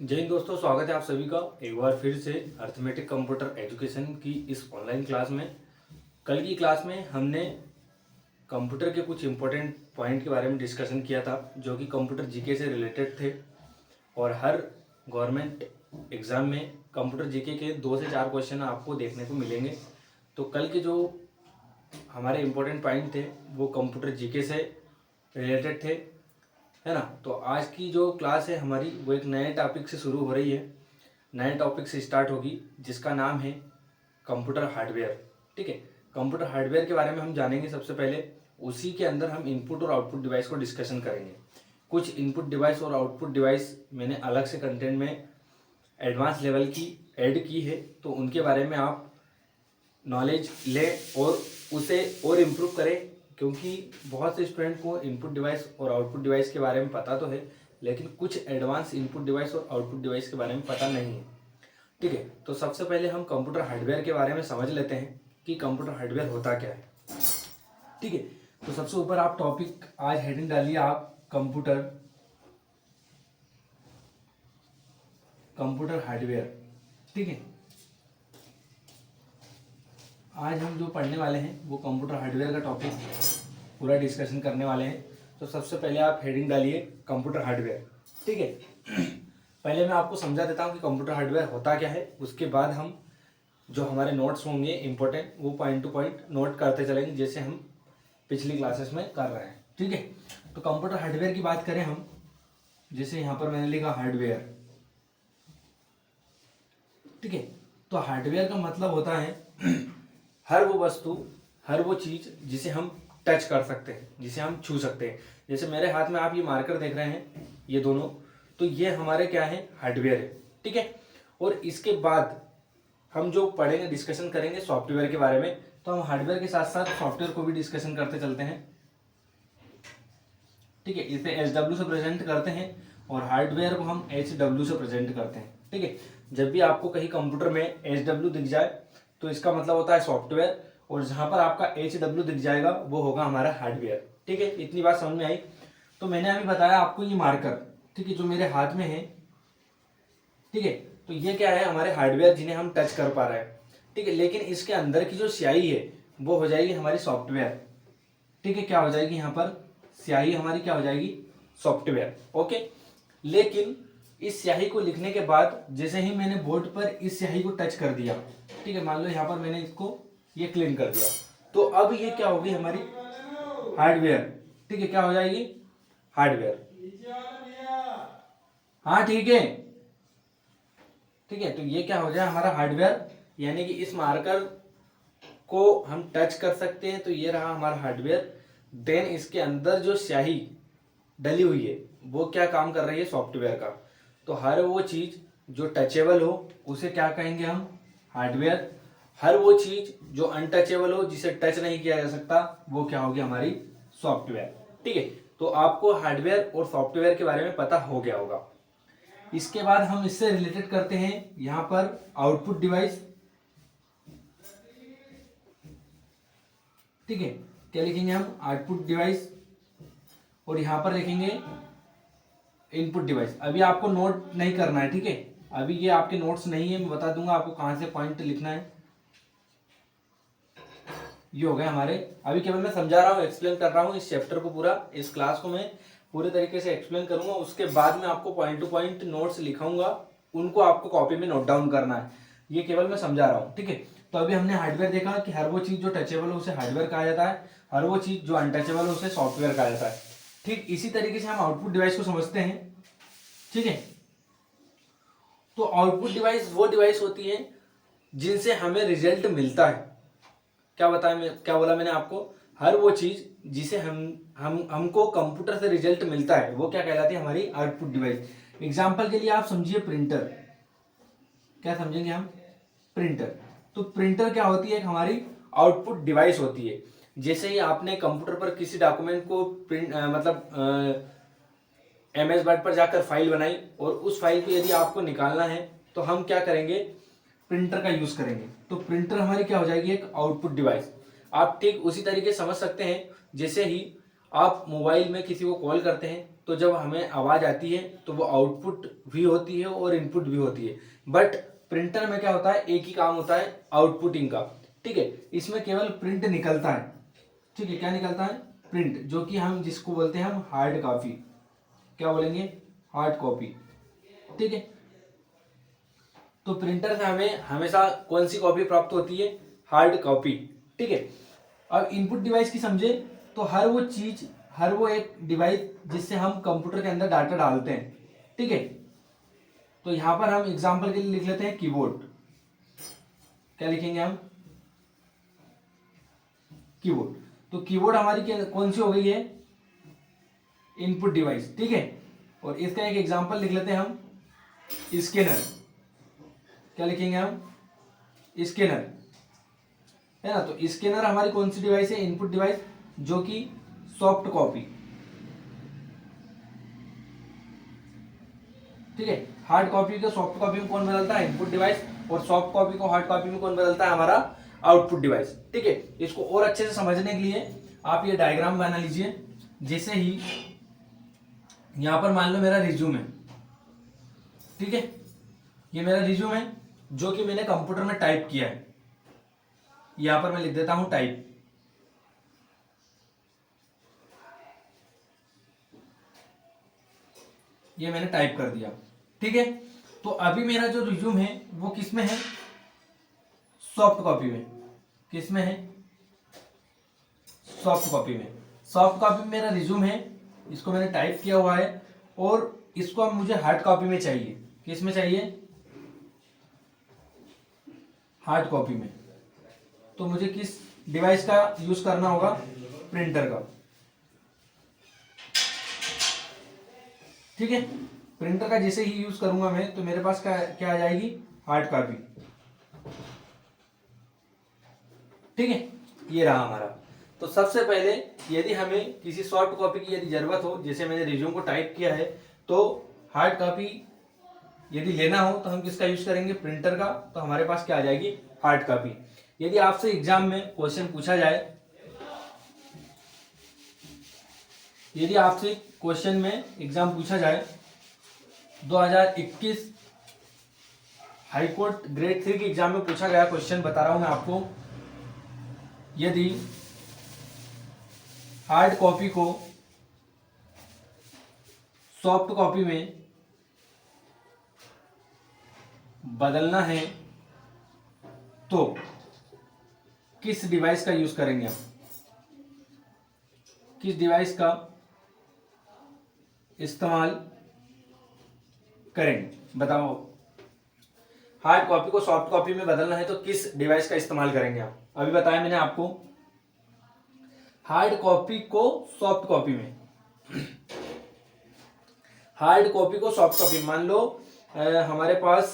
जय हिंद दोस्तों, स्वागत है आप सभी का एक बार फिर से अर्थमेटिक कंप्यूटर एजुकेशन की इस ऑनलाइन क्लास में। कल की क्लास में हमने कंप्यूटर के कुछ इंपॉर्टेंट पॉइंट के बारे में डिस्कशन किया था जो कि कंप्यूटर जीके से रिलेटेड थे। और हर गवर्नमेंट एग्ज़ाम में कंप्यूटर जीके के 2 से 4 क्वेश्चन आपको देखने को मिलेंगे। तो कल के जो हमारे इम्पोर्टेंट पॉइंट थे वो कंप्यूटर जीके से रिलेटेड थे, है ना। तो आज की जो क्लास है हमारी वो एक नए टॉपिक से शुरू हो रही है, नए टॉपिक से स्टार्ट होगी जिसका नाम है कंप्यूटर हार्डवेयर। ठीक है, कंप्यूटर हार्डवेयर के बारे में हम जानेंगे सबसे पहले। उसी के अंदर हम इनपुट और आउटपुट डिवाइस को डिस्कशन करेंगे। कुछ इनपुट डिवाइस और आउटपुट डिवाइस मैंने अलग से कंटेंट में एडवांस लेवल की ऐड की है, तो उनके बारे में आप नॉलेज लें और उसे और इम्प्रूव करें, क्योंकि बहुत से स्टूडेंट को इनपुट डिवाइस और आउटपुट डिवाइस के बारे में पता तो है लेकिन कुछ एडवांस इनपुट डिवाइस और आउटपुट डिवाइस के बारे में पता नहीं है। ठीक है, तो सबसे पहले हम कंप्यूटर हार्डवेयर के बारे में समझ लेते हैं कि कंप्यूटर हार्डवेयर होता क्या है। ठीक है, तो सबसे ऊपर आप टॉपिक आज हेडिंग डालिए आप कंप्यूटर हार्डवेयर। ठीक है, आज हम जो पढ़ने वाले हैं वो कंप्यूटर हार्डवेयर का टॉपिक पूरा डिस्कशन करने वाले हैं। तो सबसे पहले आप हेडिंग डालिए कंप्यूटर हार्डवेयर। ठीक है, पहले मैं आपको समझा देता हूँ कि कंप्यूटर हार्डवेयर होता क्या है, उसके बाद हम जो हमारे नोट्स होंगे इंपॉर्टेंट वो पॉइंट टू पॉइंट नोट करते चलेंगे जैसे हम पिछली क्लासेस में कर रहे हैं। ठीक है, तो कंप्यूटर हार्डवेयर की बात करें हम, जैसे यहाँ पर मैंने लिखा हार्डवेयर। ठीक है, तो हार्डवेयर का मतलब होता है हर वो वस्तु, हर वो चीज़ जिसे हम टच कर सकते हैं, जिसे हम छू सकते हैं। जैसे मेरे हाथ में आप ये मार्कर देख रहे हैं, ये दोनों, तो ये हमारे क्या है, हार्डवेयर है। ठीक है, और इसके बाद हम जो पढ़ेंगे, डिस्कशन करेंगे सॉफ्टवेयर के बारे में, तो हम हार्डवेयर के साथ साथ सॉफ्टवेयर को भी डिस्कशन करते चलते हैं। ठीक है, इसे SW से प्रेजेंट करते हैं और हार्डवेयर को हम HW से प्रेजेंट करते हैं। ठीक है, जब भी आपको कहीं कंप्यूटर में HW दिख जाए तो इसका मतलब होता है सॉफ्टवेयर, और जहां पर आपका HW दिख जाएगा वो होगा हमारा हार्डवेयर। ठीक है, इतनी बात समझ में आई। तो मैंने अभी बताया आपको ये मार्कर, ठीक है, जो मेरे हाथ में है। ठीक है, तो ये क्या है, हमारे हार्डवेयर जिन्हें हम टच कर पा रहे हैं। ठीक है, लेकिन इसके अंदर की जो स्याही है वो हो जाएगी हमारी सॉफ्टवेयर। ठीक है, क्या हो जाएगी, यहाँ पर स्याही हमारी क्या हो जाएगी, सॉफ्टवेयर। ओके, लेकिन इस स्याही को लिखने के बाद जैसे ही मैंने बोर्ड पर इस स्याही को टच कर दिया, ठीक है, मान लो यहाँ पर मैंने इसको ये क्लीन कर दिया, तो अब ये क्या होगी, हमारी हार्डवेयर। ठीक है, क्या हो जाएगी, हार्डवेयर। हाँ ठीक है, ठीक है, तो ये क्या हो जाए, हमारा हार्डवेयर। यानी कि इस मार्कर को हम टच कर सकते हैं, तो ये रहा हमारा हार्डवेयर। देन इसके अंदर जो स्याही डली हुई है वो क्या काम कर रही है, सॉफ्टवेयर का। तो हर वो चीज जो टचेबल हो उसे क्या कहेंगे हम, हार्डवेयर। हर वो चीज जो अनटचेबल हो, जिसे टच नहीं किया जा सकता, वो क्या होगी, हमारी सॉफ्टवेयर। ठीक है, तो आपको हार्डवेयर और सॉफ्टवेयर के बारे में पता हो गया होगा। इसके बाद हम इससे रिलेटेड करते हैं यहां पर आउटपुट डिवाइस। ठीक है, क्या लिखेंगे हम, आउटपुट डिवाइस, और यहां पर लिखेंगे इनपुट डिवाइस। अभी आपको नोट नहीं करना है, ठीक है, अभी ये आपके नोट्स नहीं है, मैं बता दूंगा आपको कहां से पॉइंट लिखना है। ये हो गए हमारे, अभी केवल मैं समझा रहा हूँ, एक्सप्लेन कर रहा हूँ इस चैप्टर को पूरा। इस क्लास को मैं पूरे तरीके से एक्सप्लेन करूंगा, उसके बाद में आपको पॉइंट टू पॉइंट नोट्स लिखाऊंगा, उनको आपको कॉपी में नोट डाउन करना है। ये केवल मैं समझा रहा हूँ, ठीक है। तो अभी हमने हार्डवेयर देखा कि हर वो चीज जो टचेबल हो उसे हार्डवेयर कहा जाता है, हर वो चीज जो अनटचेबल हो उसे सॉफ्टवेयर कहा जाता है। ठीक इसी तरीके से हम आउटपुट डिवाइस को समझते हैं। ठीक है, तो आउटपुट डिवाइस वो डिवाइस होती है जिनसे हमें रिजल्ट मिलता है। क्या बोला मैंने आपको, हर वो चीज जिसे हमको कंप्यूटर से रिजल्ट मिलता है वो क्या कहलाती है, हमारी आउटपुट डिवाइस। एग्जांपल के लिए आप समझिए प्रिंटर, क्या समझेंगे हम, प्रिंटर। तो प्रिंटर क्या होती है, एक हमारी आउटपुट डिवाइस होती है। जैसे ही आपने कंप्यूटर पर किसी डॉक्यूमेंट को प्रिंट MS वर्ड पर जाकर फाइल बनाई, और उस फाइल को यदि आपको निकालना है तो हम क्या करेंगे, प्रिंटर का यूज करेंगे। तो प्रिंटर हमारी क्या हो जाएगी, एक आउटपुट डिवाइस। आप ठीक उसी तरीके से समझ सकते हैं, जैसे ही आप मोबाइल में किसी को कॉल करते हैं तो जब हमें आवाज़ आती है तो वो आउटपुट भी होती है और इनपुट भी होती है। बट प्रिंटर में क्या होता है, एक ही काम होता है आउटपुटिंग का, ठीक है। इसमें केवल प्रिंट निकलता है, ठीक है। क्या निकलता है, प्रिंट, जो कि हम जिसको बोलते हैं हम हार्ड कॉपी, क्या बोलेंगे, हार्ड कॉपी, ठीक है। तो प्रिंटर से हमें हमेशा कौन सी कॉपी प्राप्त होती है, हार्ड कॉपी, ठीक है। अब इनपुट डिवाइस की समझे तो हर वो चीज, हर वो एक डिवाइस जिससे हम कंप्यूटर के अंदर डाटा डालते हैं, ठीक है। तो यहां पर हम एग्जांपल के लिए लिख लेते हैं कीबोर्ड। क्या लिखेंगे हम, कीबोर्ड। तो कीबोर्ड हमारी कौन सी हो गई है, इनपुट डिवाइस, ठीक है। और इसका एक एग्जांपल लिख लेते हैं हम स्कैनर। क्या लिखेंगे हम, स्कैनर, है ना। तो स्कैनर हमारी कौन सी डिवाइस है, इनपुट डिवाइस, जो कि सॉफ्ट कॉपी, ठीक है। हार्ड कॉपी को सॉफ्ट कॉपी में कौन बदलता है, इनपुट डिवाइस, और सॉफ्ट कॉपी को हार्ड कॉपी में कौन बदलता है, हमारा आउटपुट डिवाइस, ठीक है। इसको और अच्छे से समझने के लिए आप ये डायग्राम बना लीजिए। जैसे ही यहां पर मान लो मेरा रिज्यूम है, ठीक है, ये मेरा रिज्यूम है जो कि मैंने कंप्यूटर में टाइप किया है। यहां पर मैं लिख देता हूं टाइप, ये मैंने टाइप कर दिया, ठीक है। तो अभी मेरा जो रिज्यूम है वो किस में है, सॉफ्ट कॉपी में। किस में है, सॉफ्ट कॉपी में। सॉफ्ट कॉपी में मेरा रिज्यूम है, इसको मैंने टाइप किया हुआ है, और इसको अब मुझे हार्ड कॉपी में चाहिए। किस में चाहिए, हार्ड कॉपी में। तो मुझे किस डिवाइस का यूज करना होगा, प्रिंटर का, ठीक है। प्रिंटर का जैसे ही यूज करूंगा मैं, तो मेरे पास क्या क्या आ जाएगी, हार्ड कॉपी, ठीक है। ये रहा हमारा। तो सबसे पहले यदि हमें किसी सॉफ्ट कॉपी की यदि जरूरत हो, जैसे मैंने रिज्यूम को टाइप किया है, तो हार्ड कॉपी यदि लेना हो तो हम किसका यूज करेंगे, प्रिंटर का। तो हमारे पास क्या आ जाएगी, हार्ड कॉपी। यदि आपसे एग्जाम में क्वेश्चन पूछा जाए, यदि आपसे क्वेश्चन में एग्जाम पूछा जाए 2021 हाईकोर्ट ग्रेड 3 के एग्जाम में पूछा गया क्वेश्चन बता रहा हूं मैं आपको, यदि हार्ड कॉपी को सॉफ्ट कॉपी में बदलना है तो किस डिवाइस का यूज करेंगे आप, किस डिवाइस का इस्तेमाल करेंगे, बताओ। हार्ड कॉपी को सॉफ्ट कॉपी में बदलना है तो किस डिवाइस का इस्तेमाल करेंगे आप। अभी बताया मैंने आपको, हार्ड कॉपी को सॉफ्ट कॉपी में, हार्ड कॉपी को सॉफ्ट कॉपी, मान लो हमारे पास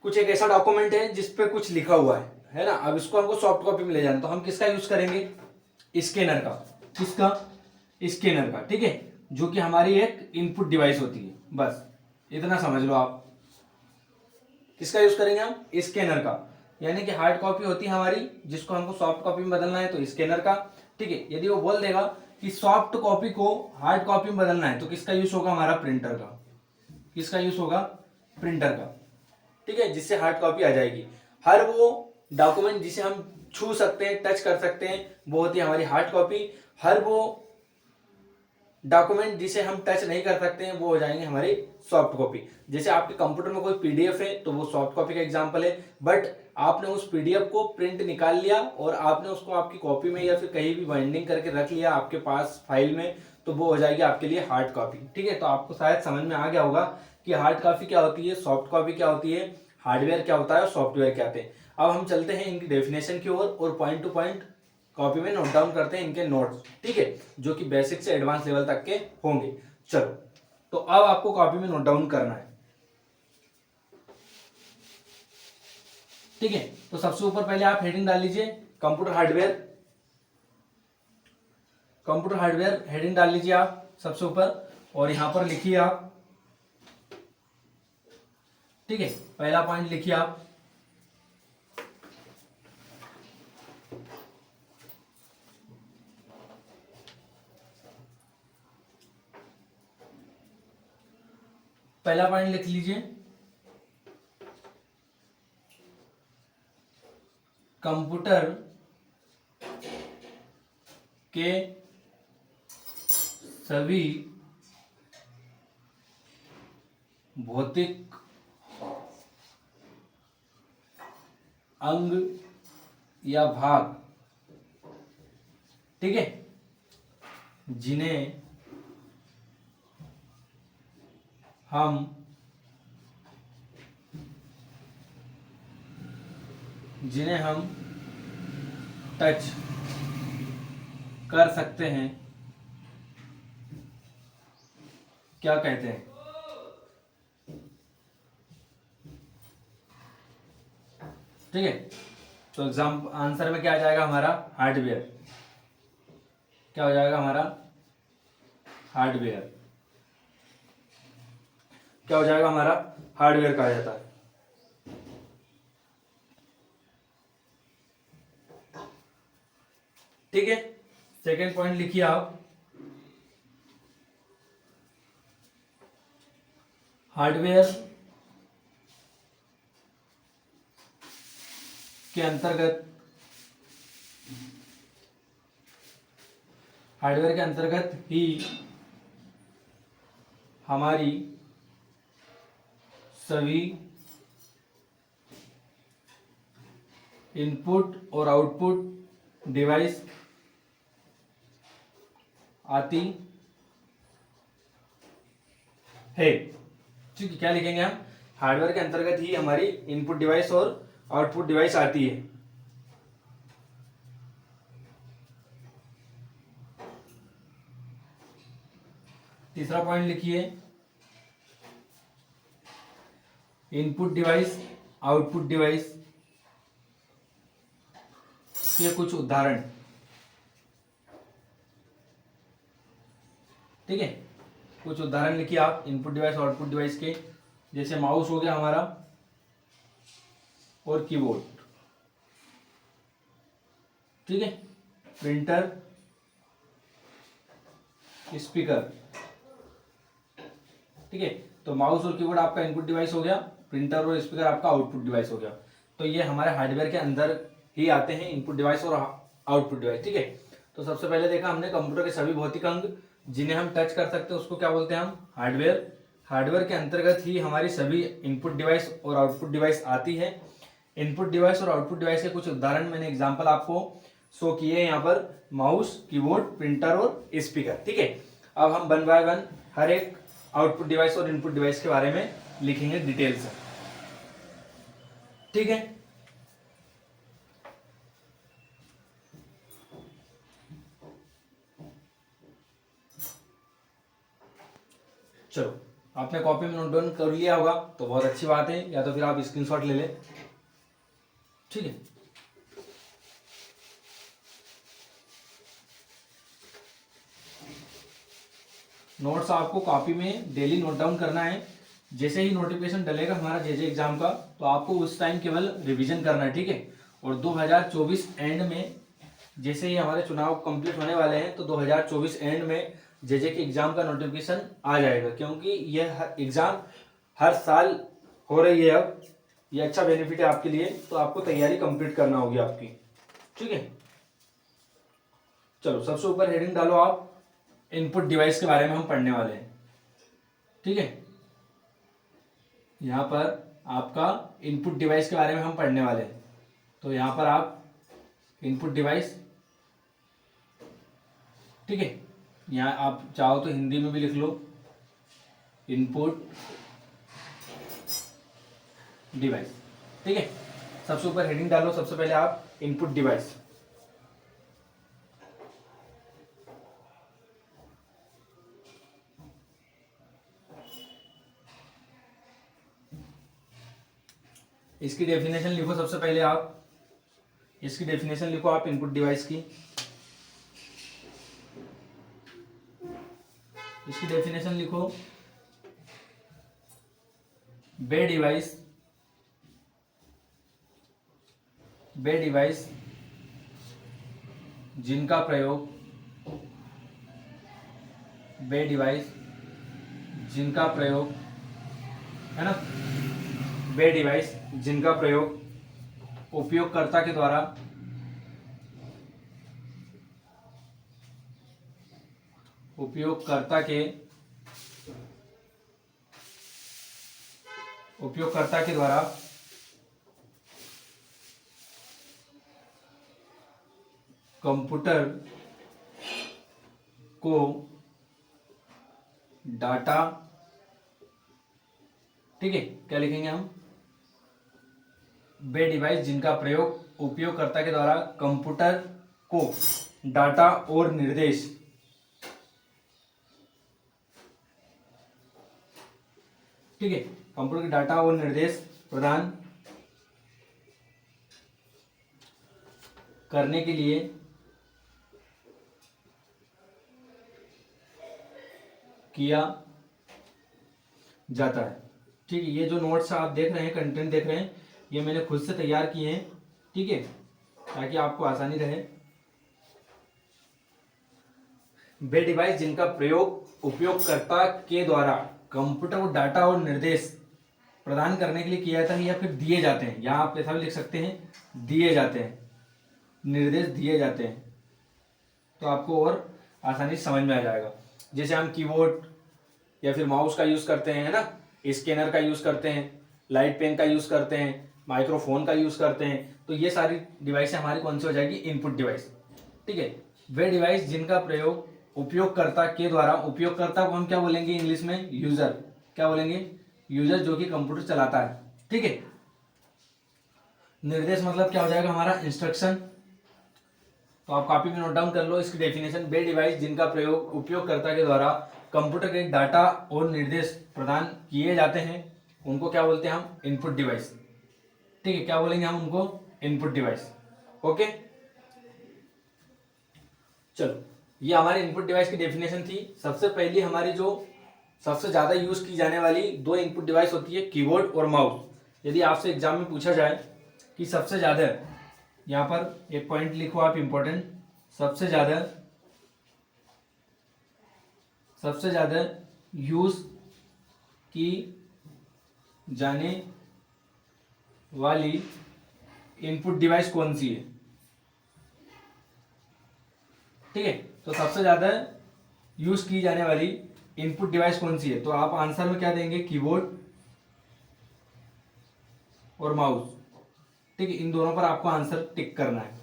कुछ एक ऐसा डॉक्यूमेंट है जिसपे कुछ लिखा हुआ है ना। अब इसको हमको सॉफ्ट कॉपी में ले जाना, तो हम किसका यूज करेंगे, स्कैनर का। किसका, स्कैनर का, ठीक है, जो कि हमारी एक इनपुट डिवाइस होती है। बस इतना समझ लो आप, किसका यूज करेंगे हम, स्कैनर का। यानी कि हार्ड कॉपी होती है हमारी, जिसको हमको सॉफ्ट कॉपी में बदलना है तो स्कैनर का, ठीक है। यदि वो बोल देगा कि सॉफ्ट कॉपी को हार्ड कॉपी में बदलना है, तो किसका यूज होगा, हमारा प्रिंटर का। किसका यूज होगा, प्रिंटर का, ठीक है, जिससे हार्ड कॉपी आ जाएगी। हर वो डॉक्यूमेंट जिसे हम छू सकते हैं, टच कर सकते हैं, वो होती है हमारी हार्ड कॉपी। हर वो डॉक्यूमेंट जिसे हम टच नहीं कर सकते हैं, वो हो जाएंगे हमारी सॉफ्ट कॉपी। जैसे आपके कंप्यूटर में कोई पीडीएफ है तो वो सॉफ्ट कॉपी का एग्जांपल है, बट आपने उस पीडीएफ को प्रिंट निकाल लिया और आपने उसको आपकी कॉपी में या फिर कहीं भी बाइंडिंग करके रख लिया आपके पास फाइल में, तो वो हो जाएगी आपके लिए हार्ड कॉपी, ठीक है। तो आपको शायद समझ में आ गया होगा कि हार्ड कॉपी क्या होती है, सॉफ्ट कॉपी क्या होती है, हार्डवेयर क्या होता है और सॉफ्टवेयर क्या होते हैं। अब हम चलते हैं इनकी डेफिनेशन की ओर और पॉइंट टू पॉइंट कॉपी में नोट डाउन करते हैं इनके नोट्स, ठीक है, जो कि बेसिक से एडवांस लेवल तक के होंगे। चलो, तो अब आपको कॉपी में नोट डाउन करना है, ठीक है। तो सबसे ऊपर पहले आप हेडिंग डाल लीजिए, computer hardware. Computer hardware heading डाल लीजिए आप सबसे ऊपर, और यहां पर लिखिए आप, ठीक है, पहला पॉइंट लिखिए आप, पहला पॉइंट लिख लीजिए, कंप्यूटर के सभी भौतिक अंग या भाग, ठीक है, जिन्हें हम टच कर सकते हैं, क्या कहते हैं? ठीक है, तो एग्जाम आंसर में क्या आ जाएगा हमारा? हार्डवेयर। क्या हो जाएगा हमारा? हार्डवेयर। क्या हो जाएगा हमारा? हार्डवेयर कहा जाता है। ठीक है, सेकेंड पॉइंट लिखिए आप, हार्डवेयर के अंतर्गत ही हमारी सभी इनपुट और आउटपुट डिवाइस आती है। ठीक है, क्या लिखेंगे हम? हार्डवेयर के अंतर्गत ही हमारी इनपुट डिवाइस और आउटपुट डिवाइस आती है। तीसरा पॉइंट लिखिए, इनपुट डिवाइस आउटपुट डिवाइस के कुछ उदाहरण। ठीक है, कुछ उदाहरण लिखिए आप इनपुट डिवाइस और आउटपुट डिवाइस के, जैसे माउस हो गया हमारा और कीबोर्ड, ठीक है, प्रिंटर, स्पीकर। ठीक है, तो माउस और कीबोर्ड आपका इनपुट डिवाइस हो गया, प्रिंटर और स्पीकर आपका आउटपुट डिवाइस हो गया। तो ये हमारे हार्डवेयर के अंदर ही आते हैं, इनपुट डिवाइस और आउटपुट डिवाइस। ठीक है, तो सबसे पहले देखा हमने कंप्यूटर के सभी भौतिक अंग जिन्हें हम टच कर सकते हैं उसको क्या बोलते हैं हम? हार्डवेयर। हार्डवेयर के अंतर्गत ही हमारी सभी इनपुट डिवाइस और आउटपुट डिवाइस आती है। इनपुट डिवाइस और आउटपुट डिवाइस के कुछ उदाहरण मैंने एग्जांपल आपको शो किए हैं यहाँ पर, माउस, कीबोर्ड, प्रिंटर और स्पीकर। ठीक है, अब हम वन बाय वन हर एक आउटपुट डिवाइस और इनपुट डिवाइस के बारे में लिखेंगे डिटेल से। ठीक है, चलो आपने कॉपी में नोट डाउन कर लिया होगा तो बहुत अच्छी बात है, या तो फिर आप स्क्रीनशॉट ले लें। ठीक है, नोट्स आपको कॉपी में डेली नोट डाउन करना है। जैसे ही नोटिफिकेशन डलेगा हमारा जे एग्जाम का, तो आपको उस टाइम केवल रिवीजन करना है। ठीक है, और 2024 एंड में जैसे ही हमारे चुनाव कंप्लीट होने वाले हैं तो 2024 एंड में जे के एग्जाम का नोटिफिकेशन आ जाएगा, क्योंकि यह एग्जाम हर साल हो रही है। अब ये अच्छा बेनिफिट है आपके लिए, तो आपको तैयारी कंप्लीट करना होगी आपकी। ठीक है, चलो सबसे ऊपर हेडिंग डालो आप, इनपुट डिवाइस के बारे में हम पढ़ने वाले हैं। ठीक है, यहाँ पर आपका इनपुट डिवाइस के बारे में हम पढ़ने वाले हैं, तो यहाँ पर आप इनपुट डिवाइस, ठीक है, यहाँ आप चाहो तो हिंदी में भी लिख लो, इनपुट डिवाइस। ठीक है, सबसे ऊपर हेडिंग डालो सबसे पहले आप, इनपुट डिवाइस। इसकी डेफिनेशन लिखो सबसे पहले आप, इसकी डेफिनेशन लिखो आप इनपुट डिवाइस की। इसकी डेफिनेशन लिखो, वे डिवाइस जिनका प्रयोग है ना। वे डिवाइस जिनका प्रयोग उपयोगकर्ता के द्वारा उपयोगकर्ता के द्वारा कंप्यूटर को डाटा, ठीक है, क्या लिखेंगे हम, वे डिवाइस जिनका प्रयोग उपयोगकर्ता के द्वारा कंप्यूटर को डाटा और निर्देश ठीक है, कंप्यूटर के डाटा और निर्देश प्रदान करने के लिए किया जाता है। ठीक है, ये जो नोट्स आप देख रहे हैं, कंटेंट देख रहे हैं, ये मैंने खुद से तैयार किए हैं, ठीक है, ताकि आपको आसानी रहे। वे डिवाइस जिनका प्रयोग उपयोगकर्ता के द्वारा कंप्यूटर को डाटा और निर्देश प्रदान करने के लिए किया जाता है या फिर दिए जाते हैं, यहाँ आप ऐसा भी लिख सकते हैं, दिए जाते हैं, निर्देश दिए जाते हैं, तो आपको और आसानी से समझ में आ जाएगा। जैसे हम कीबोर्ड या फिर माउस का यूज़ करते हैं, है ना, स्कैनर का यूज़ करते हैं, लाइट पेन का यूज़ करते हैं, माइक्रोफोन का यूज़ करते हैं, तो ये सारी डिवाइसें हमारी कौन सी हो जाएगी, इनपुट डिवाइस। ठीक है, वे डिवाइस जिनका प्रयोग उपयोगकर्ता के द्वारा, उपयोगकर्ता को हम क्या बोलेंगे इंग्लिश में, यूजर, क्या बोलेंगे, यूजर, जो कि कंप्यूटर चलाता है। ठीक है, निर्देश मतलब क्या हो जाएगा हमारा, इंस्ट्रक्शन। तो आप कॉपी में नोट डाउन कर लो इसकी डेफिनेशन। वे डिवाइस जिनका प्रयोग उपयोगकर्ता के द्वारा कंप्यूटर के डाटा और निर्देश प्रदान किए जाते हैं उनको क्या बोलते हैं हम, इनपुट डिवाइस। ठीक है, क्या बोलेंगे हम उनको, इनपुट डिवाइस। ओके, चलो, ये हमारे इनपुट डिवाइस की डेफिनेशन थी। सबसे पहली हमारी जो सबसे ज्यादा यूज की जाने वाली दो इनपुट डिवाइस होती है, कीबोर्ड और माउस। यदि आपसे एग्जाम में पूछा जाए कि सबसे ज्यादा, यहाँ पर एक पॉइंट लिखो आप इंपॉर्टेंट, सबसे ज्यादा यूज की जाने वाली इनपुट डिवाइस कौन सी है। ठीक है, तो सबसे ज्यादा यूज की जाने वाली इनपुट डिवाइस कौन सी है, तो आप आंसर में क्या देंगे, कीबोर्ड और माउस। ठीक है, इन दोनों पर आपको आंसर टिक करना है।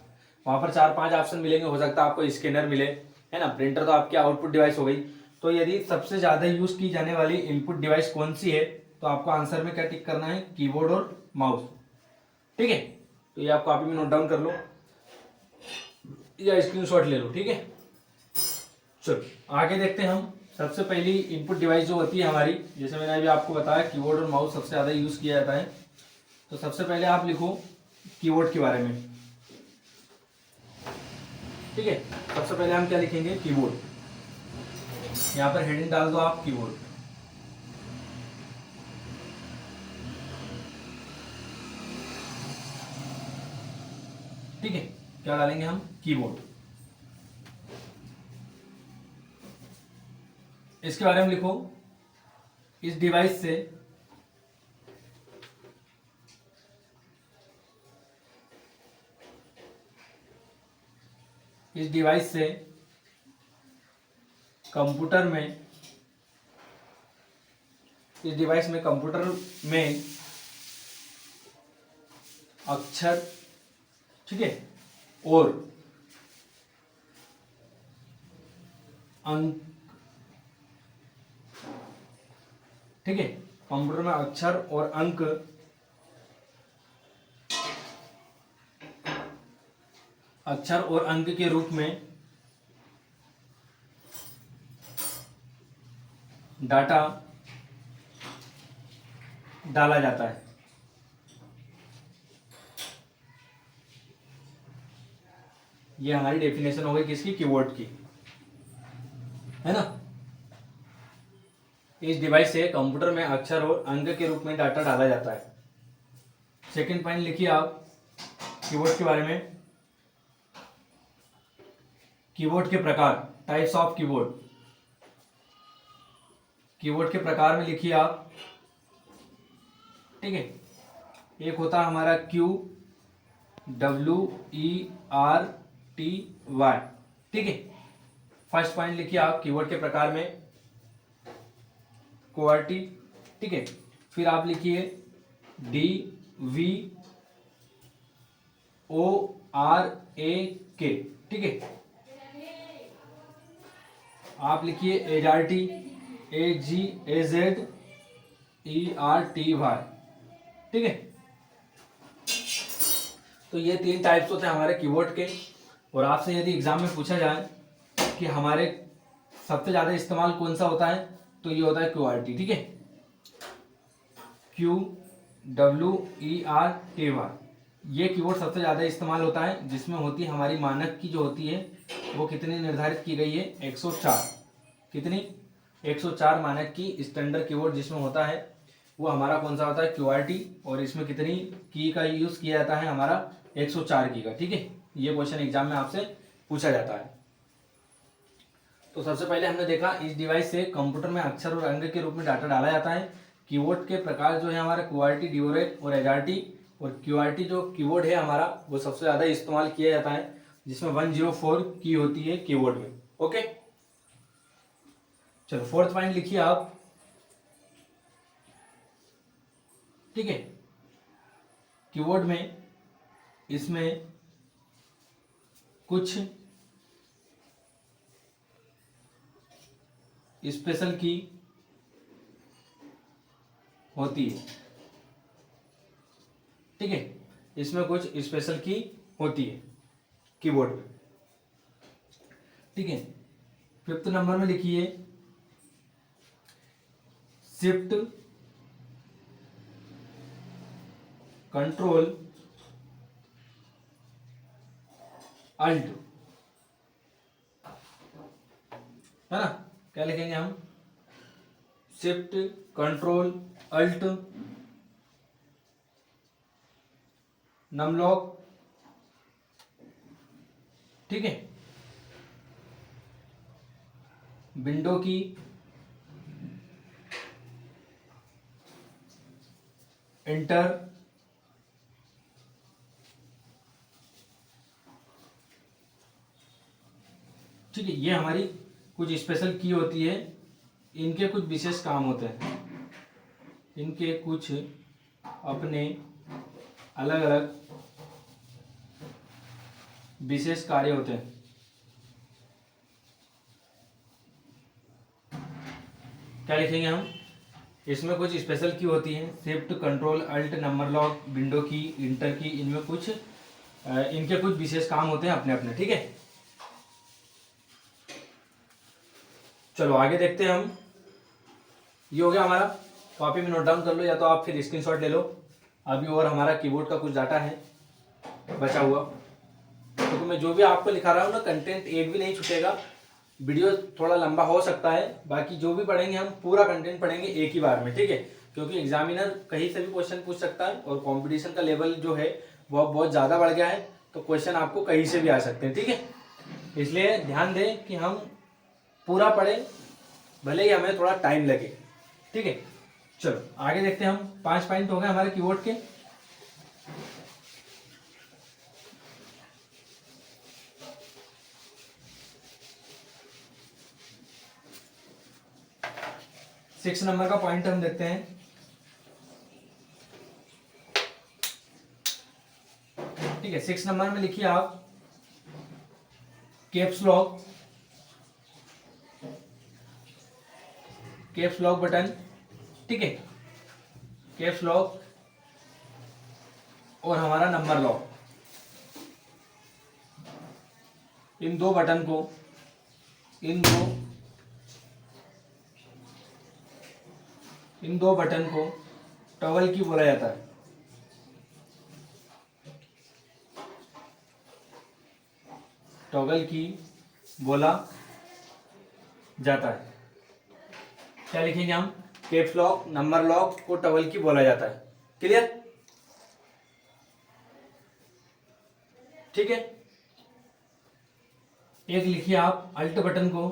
वहां पर 4-5 ऑप्शन मिलेंगे, हो सकता है आपको स्कैनर मिले, है ना, प्रिंटर तो आपकी आउटपुट डिवाइस हो गई। तो यदि सबसे ज्यादा यूज की जाने वाली इनपुट डिवाइस कौन सी है, तो आपको आंसर में क्या टिक करना है, कीबोर्ड और माउस। ठीक है, तो ये आप कॉपी में नोट डाउन कर लो या स्क्रीनशॉट ले लो। ठीक है, चलो आगे देखते हैं हम। सबसे पहली इनपुट डिवाइस जो होती है हमारी, जैसे मैंने अभी आपको बताया कीबोर्ड और माउस सबसे ज़्यादा यूज़ किया जाता है, तो सबसे पहले आप लिखो कीबोर्ड के बारे में। ठीक है, सबसे पहले हम क्या लिखेंगे, कीबोर्ड। यहाँ पर हेडिंग डाल दो आप, कीबोर्ड। ठीक है, क्या डालेंगे हम, कीबोर्ड। इसके बारे में लिखो, इस डिवाइस से कंप्यूटर में, इस डिवाइस में कंप्यूटर में अक्षर, ठीक है, और अंक, ठीक है, कंप्यूटर में अक्षर और अंक के रूप में डाटा डाला जाता है। ये हमारी डेफिनेशन हो गई किसकी, कीबोर्ड की, है ना। इस डिवाइस से कंप्यूटर में अक्षर और अंक के रूप में डाटा डाला जाता है। सेकंड पॉइंट लिखिए आप कीबोर्ड के बारे में, कीबोर्ड के प्रकार, टाइप्स ऑफ कीबोर्ड। कीबोर्ड के प्रकार में लिखिए आप ठीक है। एक होता है हमारा Q WERTY, ठीक है। फर्स्ट पॉइंट लिखिए आप कीवर्ड के प्रकार में क्वार्टी, ठीक है। फिर आप लिखिए DVORAK, ठीक है। आप लिखिए AZERTY, AGAZERTY, ठीक है। तो ये 3 टाइप्स होते हैं हमारे कीवर्ड के। और आपसे यदि एग्जाम में पूछा जाए कि हमारे सबसे ज़्यादा इस्तेमाल कौन सा होता है, तो ये होता है QWERTY, ठीक है। QWERTY, ये कीवर्ड सबसे ज़्यादा इस्तेमाल होता है, जिसमें होती है हमारी मानक की जो होती है वो कितनी निर्धारित की गई है, 104। कितनी? 104 मानक की स्टैंडर्ड कीवर्ड जिसमें होता है वो हमारा कौन सा होता है, QWERTY। और इसमें कितनी की का यूज़ किया जाता है, हमारा 104 की का, ठीक है। ये क्वेश्चन एग्जाम में आपसे पूछा जाता है। तो सबसे पहले हमने देखा इस डिवाइस से कंप्यूटर में अक्षर और अंक के रूप में डाटा डाला जाता है। कीवर्ड के प्रकार जो है हमारा QWERTY, DVORAK और AZERTY। और QWERTY जो कीवर्ड है हमारा वो सबसे ज़्यादा इस्तेमाल किया जाता है, जिसमें 104 की होती है कीवर्ड में। ओके, चलो फोर्थ पॉइंट लिखिए आप, ठीक है। कीवर्ड में इसमें कुछ स्पेशल की होती है, ठीक है। इसमें कुछ स्पेशल की होती है कीबोर्ड में, ठीक है। फिफ्थ नंबर में लिखिए शिफ्ट कंट्रोल अल्ट, है ना। क्या लिखेंगे हम, शिफ्ट कंट्रोल अल्ट नमलॉक, ठीक है। विंडो की एंटर, ठीक है। ये हमारी कुछ स्पेशल की होती है, इनके कुछ विशेष काम होते हैं, इनके कुछ अपने अलग अलग विशेष कार्य होते हैं। क्या लिखेंगे हम, इसमें कुछ स्पेशल की होती है, shift control alt number lock window key enter key, इनमें कुछ इनके कुछ विशेष काम होते हैं अपने अपने, ठीक है। चलो आगे देखते हैं हम। ये हो गया हमारा, कॉपी में नोट डाउन कर लो या तो आप फिर स्क्रीनशॉट ले लो। अभी और हमारा कीबोर्ड का कुछ डाटा है बचा हुआ, तो मैं जो भी आपको लिखा रहा हूँ ना, कंटेंट एक भी नहीं छूटेगा। वीडियो थोड़ा लंबा हो सकता है, बाकी जो भी पढ़ेंगे हम पूरा कंटेंट पढ़ेंगे एक ही बार में, ठीक है। क्योंकि एग्जामिनर कहीं से भी क्वेश्चन पूछ सकता है और कंपटीशन का लेवल जो है वो बहुत ज़्यादा बढ़ गया है, तो क्वेश्चन आपको कहीं से भी आ सकते हैं, ठीक है। इसलिए ध्यान दें कि हम पूरा पढ़ें, भले ही हमें थोड़ा टाइम लगे, ठीक है। चलो आगे देखते हैं हम। 5 पॉइंट हो गए हमारे कीबोर्ड के। सिक्स नंबर का पॉइंट हम देखते हैं, ठीक है। 6 नंबर में लिखिए आप caps lock, caps lock button, ठीक है। कैप्स लॉक और हमारा नंबर लॉक, इन दो बटन को, इन दो बटन को टॉगल की बोला जाता है, टॉगल की बोला जाता है। क्या लिखेंगे हम, कैप्स लॉक नंबर लॉक को टॉगल की बोला जाता है। क्लियर, ठीक है। एक लिखिए आप अल्ट बटन को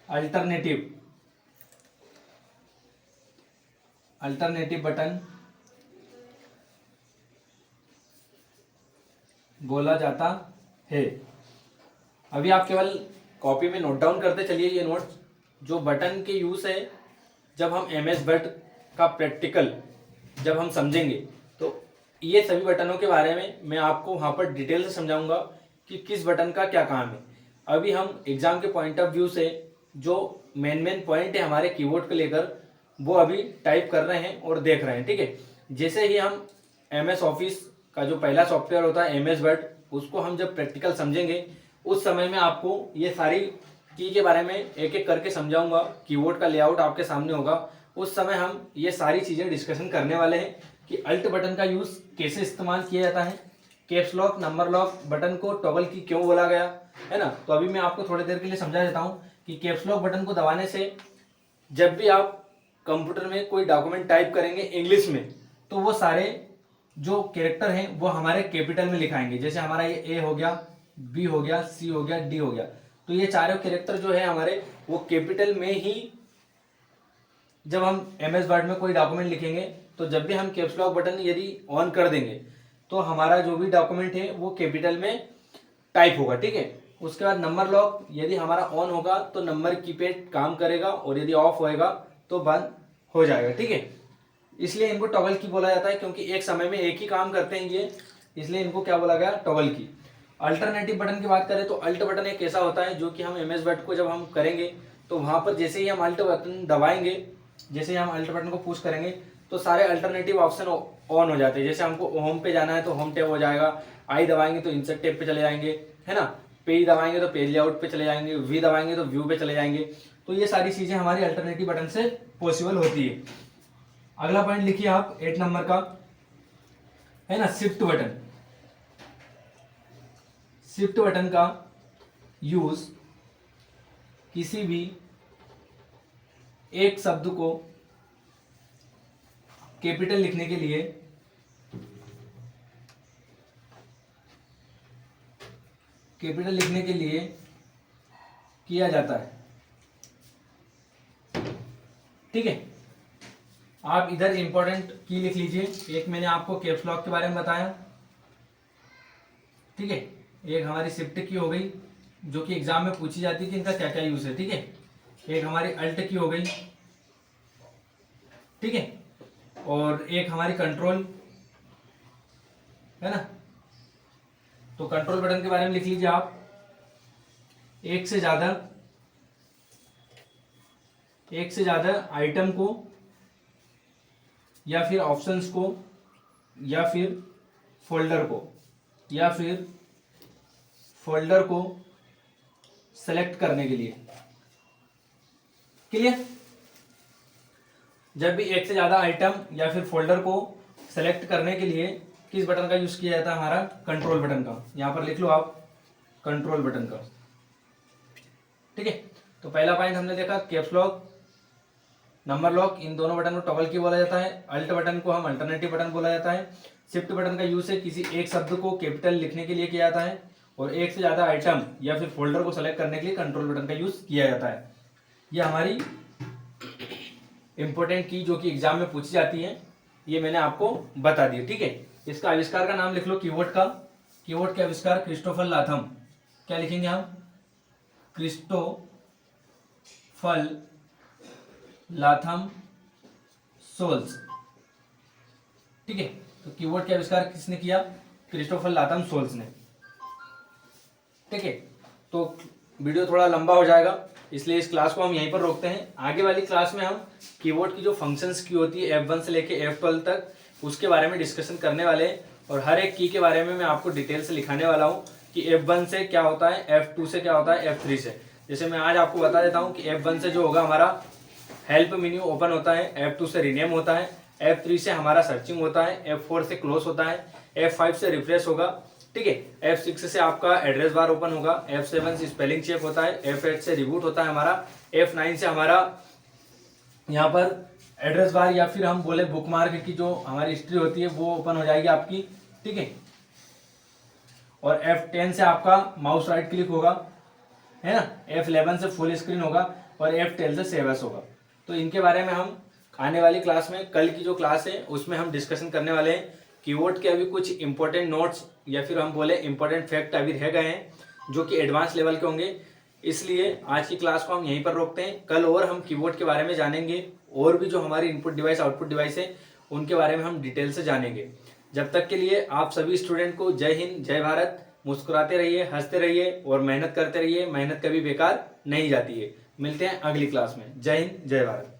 अल्टरनेटिव, अल्टरनेटिव बटन बोला जाता है। अभी आप केवल कॉपी में नोट डाउन करते चलिए ये नोट्स। जो बटन के यूज है, जब हम MS वर्ड का प्रैक्टिकल जब हम समझेंगे तो ये सभी बटनों के बारे में मैं आपको वहाँ पर डिटेल से समझाऊंगा कि किस बटन का क्या काम है। अभी हम एग्जाम के पॉइंट ऑफ व्यू से जो मेन पॉइंट है हमारे कीबोर्ड को लेकर, वो अभी टाइप कर रहे हैं और देख रहे हैं, ठीक है। जैसे ही हम MS ऑफिस का जो पहला सॉफ्टवेयर होता है MS वर्ड, उसको हम जब प्रैक्टिकल समझेंगे उस समय में आपको ये सारी की के बारे में एक एक करके समझाऊंगा। कीबोर्ड का लेआउट आपके सामने होगा, उस समय हम ये सारी चीज़ें डिस्कशन करने वाले हैं कि अल्ट बटन का यूज़ कैसे इस्तेमाल किया जाता है, caps lock number lock button को टॉगल की क्यों बोला गया है ना। तो अभी मैं आपको थोड़ी देर के लिए समझा देता हूँ कि कैप्स लॉक बटन को दबाने से जब भी आप कंप्यूटर में कोई डॉक्यूमेंट टाइप करेंगे इंग्लिश में, तो वो सारे जो कैरेक्टर हैं वो हमारे कैपिटल में लिखाएंगे। जैसे हमारा ये ए हो गया, बी हो गया, सी हो गया, डी हो गया, तो ये चारों कैरेक्टर जो है हमारे वो कैपिटल में ही जब हम MS वर्ड में कोई डॉक्यूमेंट लिखेंगे, तो जब भी हम कैप्स लॉक बटन यदि ऑन कर देंगे तो हमारा जो भी डॉक्यूमेंट है वो कैपिटल में टाइप होगा, ठीक है। उसके बाद नंबर लॉक यदि हमारा ऑन होगा तो नंबर कीपैड काम करेगा और यदि ऑफ होएगा तो बंद हो जाएगा, ठीक है। इसलिए इनको टॉगल की बोला जाता है, क्योंकि एक समय में एक ही काम करते हैं ये, इसलिए इनको क्या बोला गया, टॉगल की। अल्टरनेटिव बटन की बात करें तो अल्ट बटन एक ऐसा होता है जो कि हम MS वर्ड को जब हम करेंगे तो वहां पर जैसे ही हम अल्ट बटन दबाएंगे, जैसे ही हम अल्ट बटन को पुश करेंगे तो सारे अल्टरनेटिव ऑप्शन ऑन हो जाते हैं। जैसे हमको होम पे जाना है तो होम टैब हो जाएगा, आई दबाएंगे तो इंसर्ट टैब पे चले जाएंगे, है ना। पेज दबाएंगे तो पेज लेआउट पे चले जाएंगे, वी दबाएंगे तो व्यू पे चले जाएंगे। तो ये सारी चीजें हमारी अल्टरनेटिव बटन से पॉसिबल होती है। अगला पॉइंट लिखिए आप 8 नंबर का, है ना, शिफ्ट बटन। शिफ्ट बटन का यूज किसी भी एक शब्द को कैपिटल लिखने के लिए किया जाता है, ठीक है। आप इधर इंपॉर्टेंट की लिख लीजिए। एक मैंने आपको कैप्स लॉक के बारे में बताया, ठीक है। एक हमारी शिफ्ट की हो गई जो कि एग्जाम में पूछी जाती है कि इनका क्या क्या यूज है, ठीक है। एक हमारी अल्ट की हो गई, ठीक है। और एक हमारी कंट्रोल, है ना। तो कंट्रोल बटन के बारे में लिख लीजिए आप। एक से ज्यादा आइटम को या फिर ऑप्शंस को या फिर फोल्डर को सेलेक्ट करने के लिए, क्लियर। जब भी एक से ज्यादा आइटम या फिर फोल्डर को सेलेक्ट करने के लिए किस बटन का यूज किया जाता है, हमारा कंट्रोल बटन का। यहां पर लिख लो आप, कंट्रोल बटन का, ठीक है। तो पहला पॉइंट हमने देखा कैप्स लॉक नंबर लॉक, इन दोनों बटन को टॉगल की बोला जाता है। अल्ट बटन को हम अल्टरनेटिव बटन बोला जाता है। शिफ्ट बटन का यूज है किसी एक शब्द को कैपिटल लिखने के लिए किया जाता है, और एक से ज्यादा आइटम या फिर फोल्डर को सेलेक्ट करने के लिए कंट्रोल बटन का यूज किया जाता है। ये हमारी इंपॉर्टेंट की जो कि एग्जाम में पूछी जाती है, ये मैंने आपको बता दी, ठीक है। इसका आविष्कार का नाम लिख लो कीबोर्ड का। कीबोर्ड के आविष्कार क्रिस्टोफर लाथम, क्या लिखेंगे हम, क्रिस्टोफर लाथम सोल्स, ठीक है। तो कीबोर्ड के आविष्कार किसने किया, क्रिस्टोफर लाथम सोल्स ने, ठीक है। तो वीडियो थोड़ा लंबा हो जाएगा, इसलिए इस क्लास को हम यहीं पर रोकते हैं। आगे वाली क्लास में हम कीबोर्ड की जो फंक्शंस की होती है F1 से लेके F12 तक, उसके बारे में डिस्कशन करने वाले हैं, और हर एक की के बारे में मैं आपको डिटेल से लिखाने वाला हूँ कि F1 से क्या होता है, F2 से क्या होता है, F3 से। जैसे मैं आज आपको बता देता हूँ कि F1 से जो होगा हमारा हेल्प मेन्यू ओपन होता है, F2 से रीनेम होता है, F3 से हमारा सर्चिंग होता है, F4 से क्लोज होता है, F5 से रिफ्रेश होगा, ठीक है। F6 से आपका एड्रेस बार ओपन होगा, F7 से स्पेलिंग चेक होता है, F8 से रिबूट होता है हमारा, F9 से हमारा यहाँ पर एड्रेस बार या फिर हम बोले बुकमार्क की जो हमारी हिस्ट्री होती है वो ओपन हो जाएगी आपकी, ठीक है। और F10 से आपका माउस राइट क्लिक होगा, है ना। F11 से फुल स्क्रीन होगा और F12 से सेव एज होगा। तो इनके बारे में हम आने वाली क्लास में, कल की जो क्लास है उसमें हम डिस्कशन करने वाले हैं कीवर्ड के अभी कुछ इंपॉर्टेंट नोट्स या फिर हम बोले इंपॉर्टेंट फैक्ट अभी रह गए हैं जो कि एडवांस लेवल के होंगे। इसलिए आज की क्लास को हम यहीं पर रोकते हैं। कल और हम कीबोर्ड के बारे में जानेंगे और भी जो हमारी इनपुट डिवाइस आउटपुट डिवाइस है उनके बारे में हम डिटेल से जानेंगे। जब तक के लिए आप सभी स्टूडेंट को जय हिंद, जय भारत। मुस्कुराते रहिए, हंसते रहिए और मेहनत करते रहिए। मेहनत कभी बेकार नहीं जाती है। मिलते हैं अगली क्लास में। जय हिंद, जय भारत।